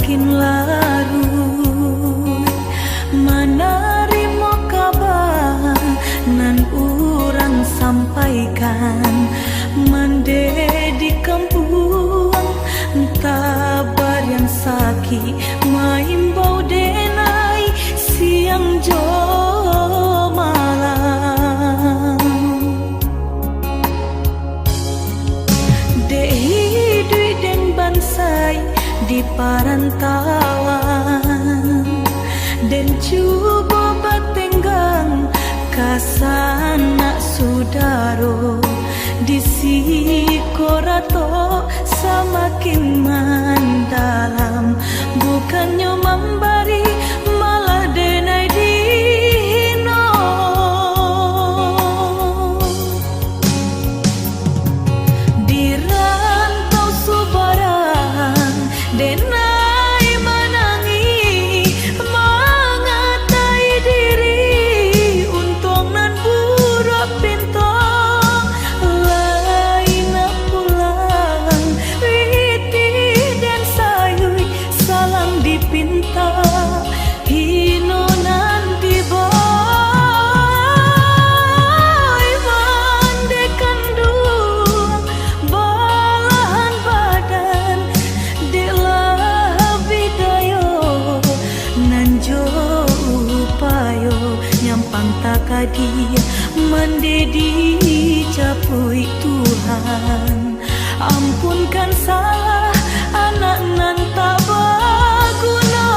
makin larut menerima kabar nan urang sampaikan mande di kampung tabar yang sakit maimbau denai siang jo malam dehi dui den bansai di parantauan dan cuba batenggang kasana sudaro di sikorato semakin mendalam bukannya memberi malah denai dihino di rantau subaran denai menangi mengatai diri untung nan buruk pintu lain pulang witi dan sayui salang dipinta hino nan diboy mandekan dua balahan badan delah bidayo nanjo upayo nyampang takadi mendedi capui Tuhan ampunkan salah anak nan tak berguna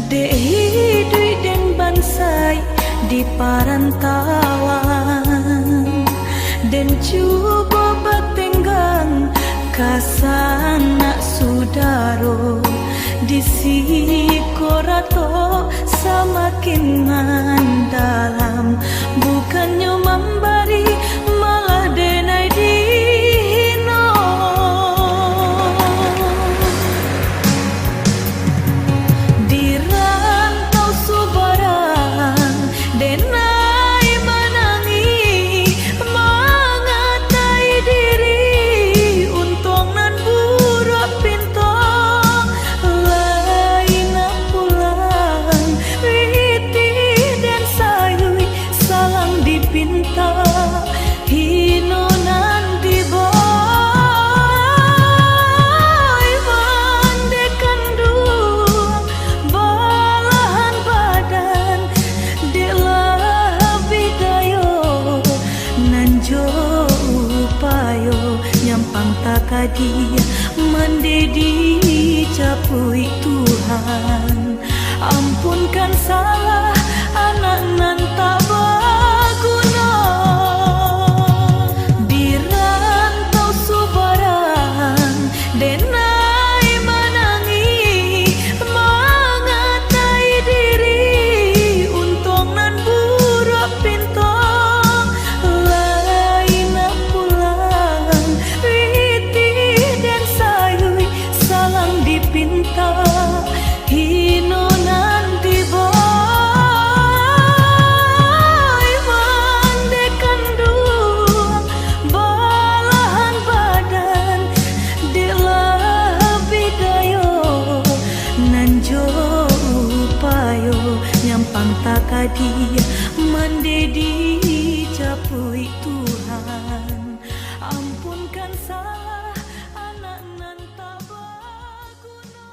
dehi dui den bansai di parantauan dan cuba batenggang kasana sudaro di sikorato semakin mendalam bukannya memberi malah denai dihino di rantau subaran denai menangi mengatai diri untung nan buruk pintu lain pulang witi dan sayui salang dipinta hino nan diboy mandekan dua balahan badan delah bidayo nanjo upayo nyampang takadi mendedi capui Tuhan ampunkan salah anak nan tak berguna di rantau subaran denai menangi mengatai diri untung nan buruk pintu lain pulang witi dan sayui salang dipinta hino nan diboy mandekan dua balahan badan delah bidayo nanjo upayo nyampang takadi mendedi capui Tuhan ampunkan salah anak nan tak berguna.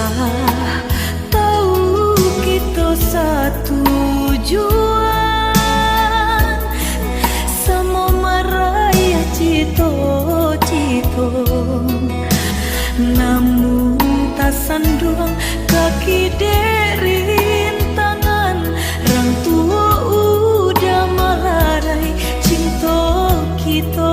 Lah tahu kita satu tujuan, sama maraya cito-cito, namun tak sanduang kaki derin tangan, rang tua udah malarai cinta kita.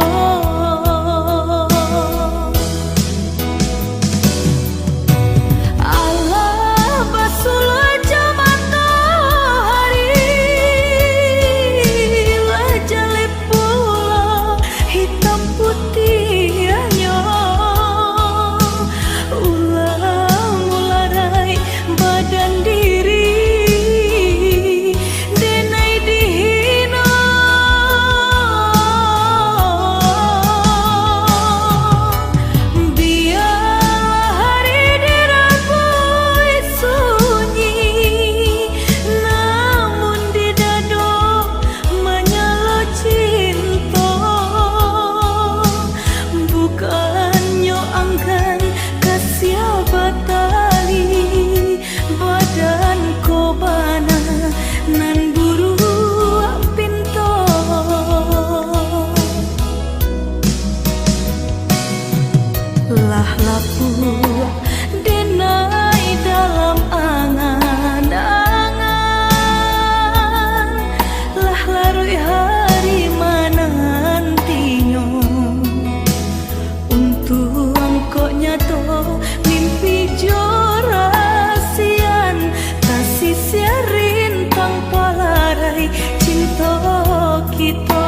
Lah lapu denai dalam angan-angan, lah larui hari menantinya untuk engkau nyato mimpi jorasian, kasih siarin tanpa larai cinta kita.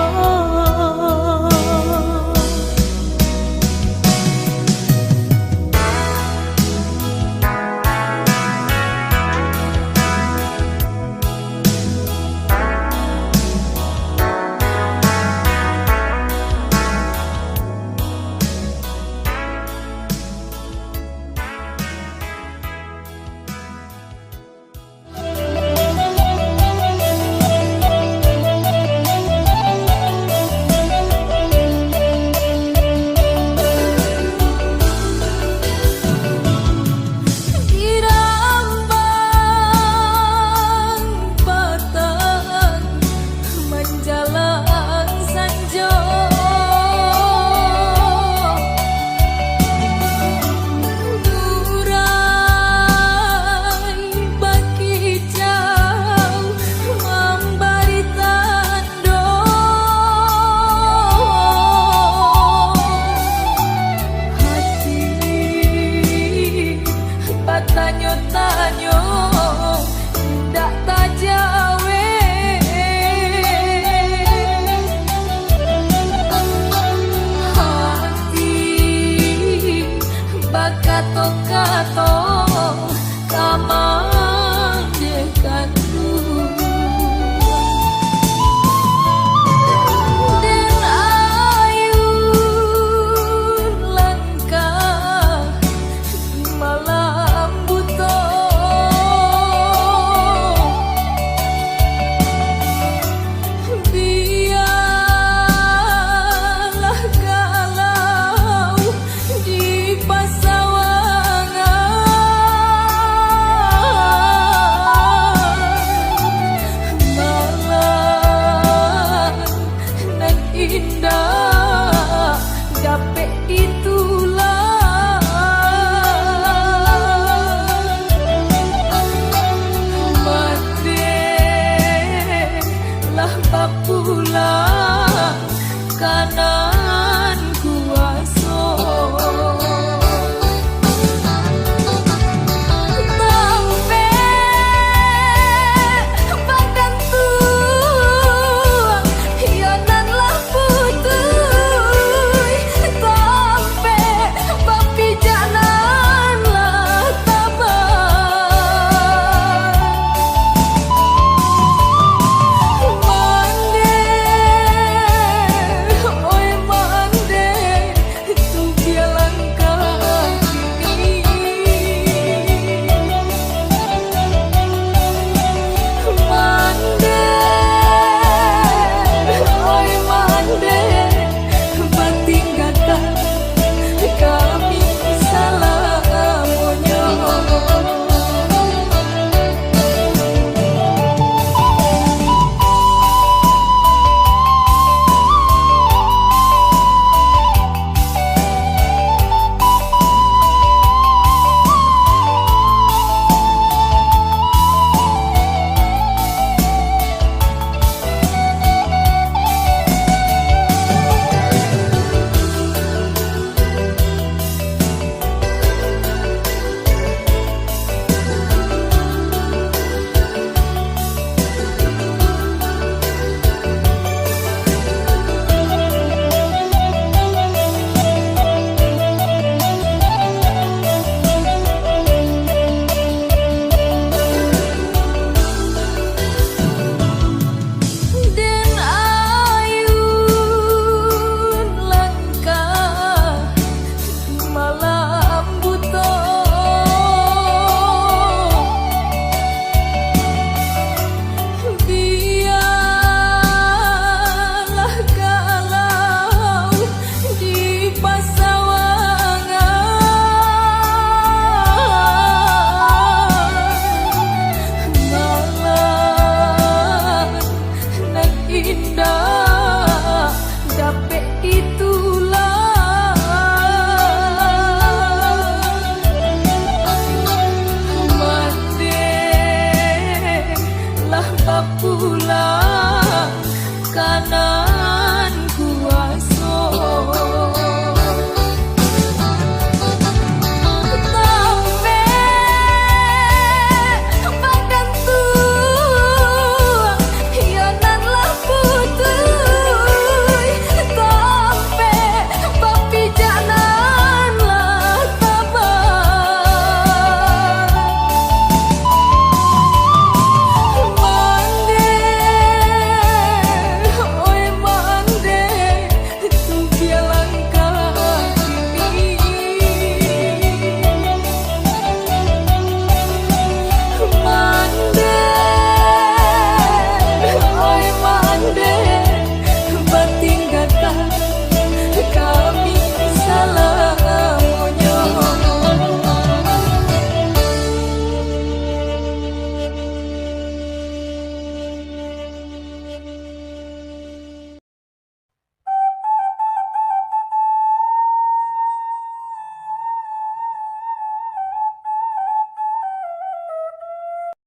sana